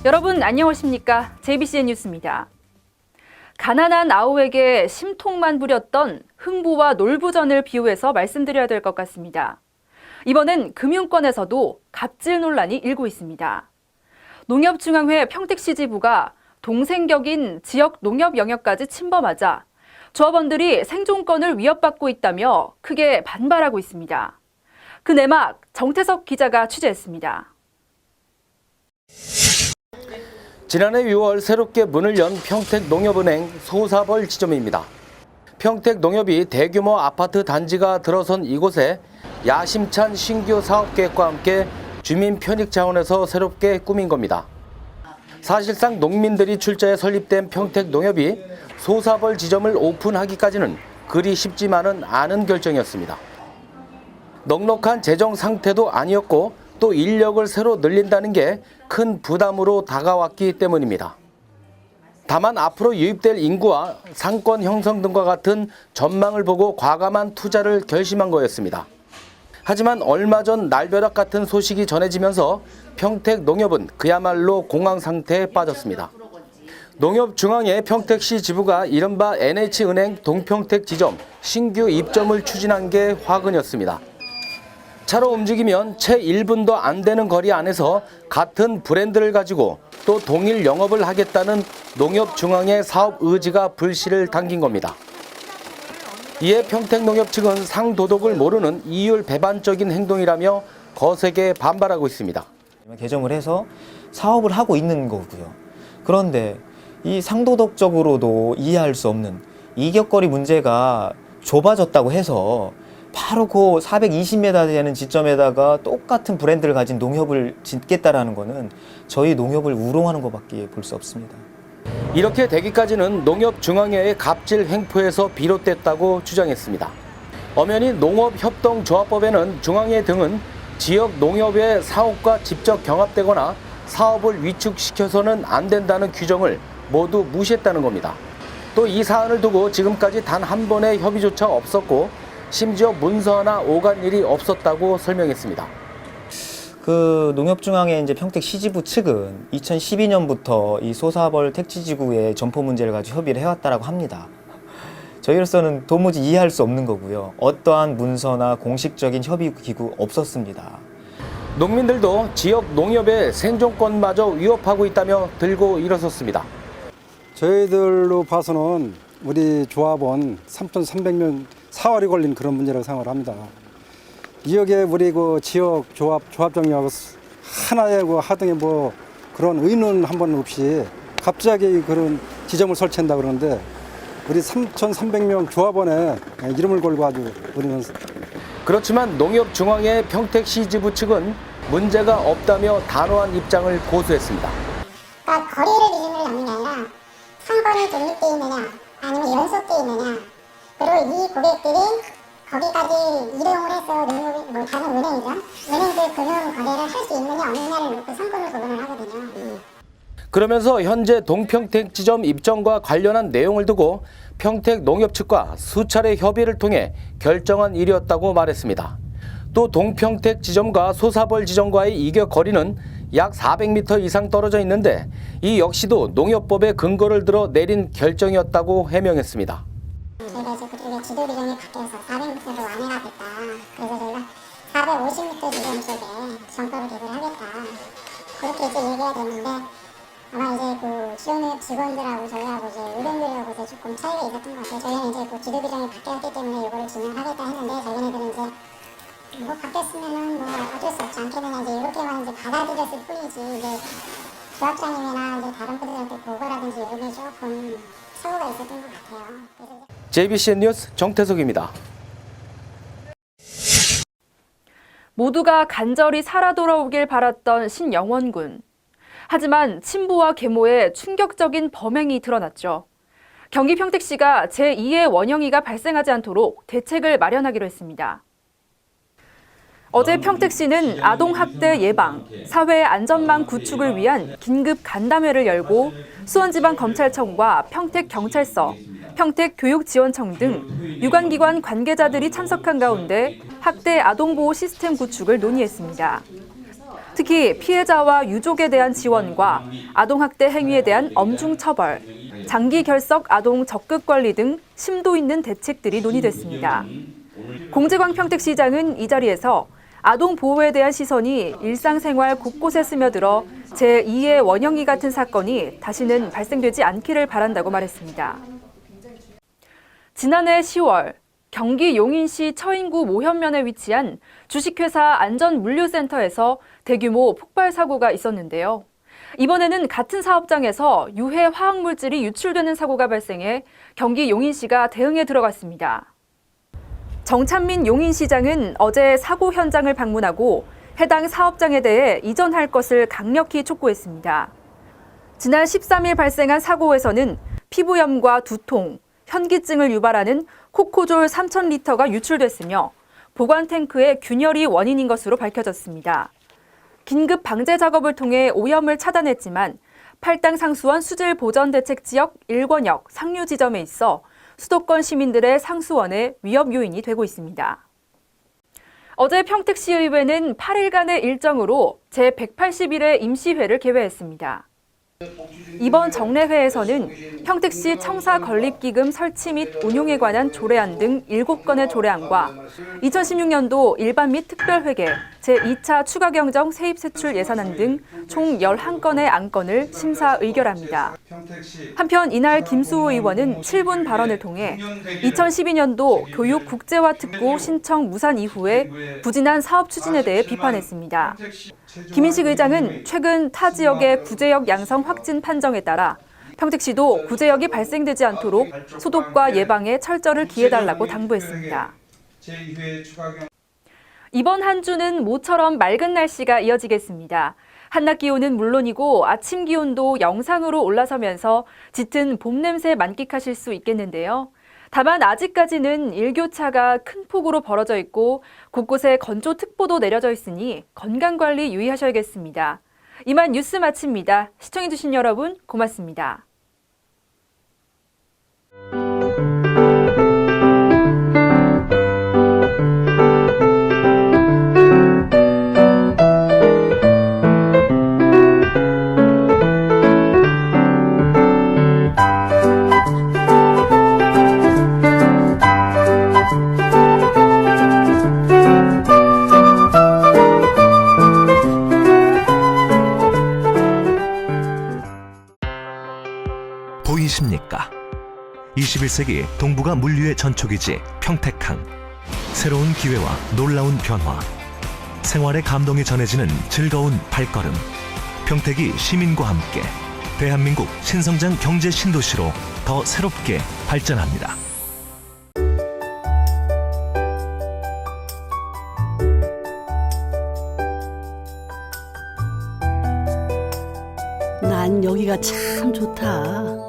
여러분 안녕하십니까? JBCN 뉴스입니다. 가난한 아우에게 심통만 부렸던 흥부와 놀부전을 비유해서 말씀드려야 될 것 같습니다. 이번엔 금융권에서도 갑질 논란이 일고 있습니다. 농협중앙회 평택시 지부가 동생격인 지역 농협 영역까지 침범하자 조합원들이 생존권을 위협받고 있다며 크게 반발하고 있습니다. 그 내막 정태석 기자가 취재했습니다. 지난해 6월 새롭게 문을 연 평택농협은행 소사벌 지점입니다. 평택농협이 대규모 아파트 단지가 들어선 이곳에 야심찬 신규 사업계획과 함께 주민 편익 차원에서 새롭게 꾸민 겁니다. 사실상 농민들이 출자해 설립된 평택농협이 소사벌 지점을 오픈하기까지는 그리 쉽지만은 않은 결정이었습니다. 넉넉한 재정 상태도 아니었고 또 인력을 새로 늘린다는 게 큰 부담으로 다가왔기 때문입니다. 다만 앞으로 유입될 인구와 상권 형성 등과 같은 전망을 보고 과감한 투자를 결심한 거였습니다. 하지만 얼마 전 날벼락 같은 소식이 전해지면서 평택농협은 그야말로 공황 상태에 빠졌습니다. 농협중앙회 평택시 지부가 이른바 NH은행 동평택 지점 신규 입점을 추진한 게 화근이었습니다. 차로 움직이면 채 1분도 안 되는 거리 안에서 같은 브랜드를 가지고 또 동일 영업을 하겠다는 농협중앙의 사업 의지가 불씨를 당긴 겁니다. 이에 평택농협 측은 상도덕을 모르는 이율 배반적인 행동이라며 거세게 반발하고 있습니다. 개정을 해서 사업을 하고 있는 거고요. 그런데 이 상도덕적으로도 이해할 수 없는 이격거리 문제가 좁아졌다고 해서 바로 그 420m 되는 지점에다가 똑같은 브랜드를 가진 농협을 짓겠다라는 거는 저희 농협을 우롱하는 것밖에 볼 수 없습니다. 이렇게 되기까지는 농협중앙회의 갑질 횡포에서 비롯됐다고 주장했습니다. 엄연히 농업협동조합법에는 중앙회 등은 지역 농협의 사업과 직접 경합되거나 사업을 위축시켜서는 안 된다는 규정을 모두 무시했다는 겁니다. 또 이 사안을 두고 지금까지 단 한 번의 협의조차 없었고 심지어 문서 하나 오간 일이 없었다고 설명했습니다. 그 농협중앙회 이제 평택시지부 측은 2012년부터 이 소사벌 택지지구의 점포 문제를 가지고 협의를 해왔다라고 합니다. 저희로서는 도무지 이해할 수 없는 거고요. 어떠한 문서나 공식적인 협의 기구 없었습니다. 농민들도 지역 농협의 생존권마저 위협하고 있다며 들고 일어섰습니다. 저희들로 봐서는 우리 조합원 3,300명 사활이 걸린 그런 문제라고 생각을 합니다. 지역에 우리 그 지역 조합장님하고 하나의 그 하등에 뭐 그런 의논 한 번 없이 갑자기 그런 지점을 설치한다 그러는데 우리 3,300명 조합원에 이름을 걸고 아주 우리는. 그렇지만 농협중앙회 평택시 지부 측은 문제가 없다며 단호한 입장을 고수했습니다. 그러니까 거리를 기준으로 잡는 게 아니라 상권이 독립되어 있느냐 아니면 연속되어 있느냐, 그리고 이 고객들이 거기까지 이동을 해서 뭐 다른 은행이죠. 은행들 금융 거래를 할 수 있느냐 없느냐를 놓고 상권을 구분을 하거든요. 그러면서 현재 동평택 지점 입점과 관련한 내용을 두고 평택농협 측과 수차례 협의를 통해 결정한 일이었다고 말했습니다. 또 동평택 지점과 소사벌 지점과의 이격 거리는 약 400m 이상 떨어져 있는데 이 역시도 농협법의 근거를 들어 내린 결정이었다고 해명했습니다. 저희가 이제 그쪽에 지도 규정이 바뀌어서 400m로 완화하겠다. 그래서 저희가 450m 지점 쪽에 점포를 개설을 하겠다. 그렇게 이제 얘기가 됐는데 아마 이제 그 지원의 직원들하고 저희하고 이제 의견들하고 이제 조금 차이가 있었던 것 같아요. 저희는 이제 그 지도 규정이 바뀌었기 때문에 이거를 진행하겠다 했는데 자기네들은 이제 뭐 바뀌었으면은 뭐 어쩔 수 없지 않겠느냐 이제 이렇게만 이제 받아들였을 뿐이지 이제 조합장님이나 이제 다른 분들한테 보고라든지 이런 게 조금 착오가 있었던 것 같아요. JBCN 뉴스 정태석입니다. 모두가 간절히 살아 돌아오길 바랐던 신영원군. 하지만 친부와 계모의 충격적인 범행이 드러났죠. 경기 평택시가 제2의 원영이가 발생하지 않도록 대책을 마련하기로 했습니다. 어제 평택시는 아동학대 예방, 사회 안전망 구축을 위한 긴급 간담회를 열고 수원지방검찰청과 평택경찰서, 평택교육지원청 등 유관기관 관계자들이 참석한 가운데 학대 아동보호 시스템 구축을 논의했습니다. 특히 피해자와 유족에 대한 지원과 아동학대 행위에 대한 엄중 처벌, 장기 결석 아동 적극 관리 등 심도 있는 대책들이 논의됐습니다. 공재광 평택시장은 이 자리에서 아동 보호에 대한 시선이 일상생활 곳곳에 스며들어 제2의 원영이 같은 사건이 다시는 발생되지 않기를 바란다고 말했습니다. 지난해 10월 경기 용인시 처인구 모현면에 위치한 주식회사 안전물류센터에서 대규모 폭발 사고가 있었는데요. 이번에는 같은 사업장에서 유해 화학물질이 유출되는 사고가 발생해 경기 용인시가 대응에 들어갔습니다. 정찬민 용인시장은 어제 사고 현장을 방문하고 해당 사업장에 대해 이전할 것을 강력히 촉구했습니다. 지난 13일 발생한 사고에서는 피부염과 두통, 현기증을 유발하는 코코졸 3,000리터가 유출됐으며 보관 탱크의 균열이 원인인 것으로 밝혀졌습니다. 긴급 방제 작업을 통해 오염을 차단했지만 팔당 상수원 수질 보전 대책 지역 1권역 상류 지점에 있어 수도권 시민들의 상수원의 위협 요인이 되고 있습니다. 어제 평택시의회는 8일간의 일정으로 제181회 임시회를 개회했습니다. 이번 정례회에서는 평택시 청사 건립기금 설치 및 운용에 관한 조례안 등 7건의 조례안과 2016년도 일반 및 특별회계, 제2차 추가경정 세입세출 예산안 등 총 11건의 안건을 심사 의결합니다. 한편 이날 김수호 의원은 7분 발언을 통해 2012년도 교육 국제화 특구 신청 무산 이후에 부진한 사업 추진에 대해 비판했습니다. 김인식 의장은 최근 타 지역의 구제역 양성 확진 판정에 따라 평택시도 구제역이 발생되지 않도록 소독과 예방에 철저를 기해달라고 당부했습니다. 이번 한 주는 모처럼 맑은 날씨가 이어지겠습니다. 한낮 기온은 물론이고 아침 기온도 영상으로 올라서면서 짙은 봄 냄새 만끽하실 수 있겠는데요. 다만 아직까지는 일교차가 큰 폭으로 벌어져 있고 곳곳에 건조특보도 내려져 있으니 건강관리 유의하셔야겠습니다. 이만 뉴스 마칩니다. 시청해주신 여러분 고맙습니다. 보이십니까? 21세기 동북아 물류의 전초기지 평택항. 새로운 기회와 놀라운 변화. 생활의 감동이 전해지는 즐거운 발걸음. 평택이 시민과 함께 대한민국 신성장 경제 신도시로 더 새롭게 발전합니다. 난 여기가 참 좋다.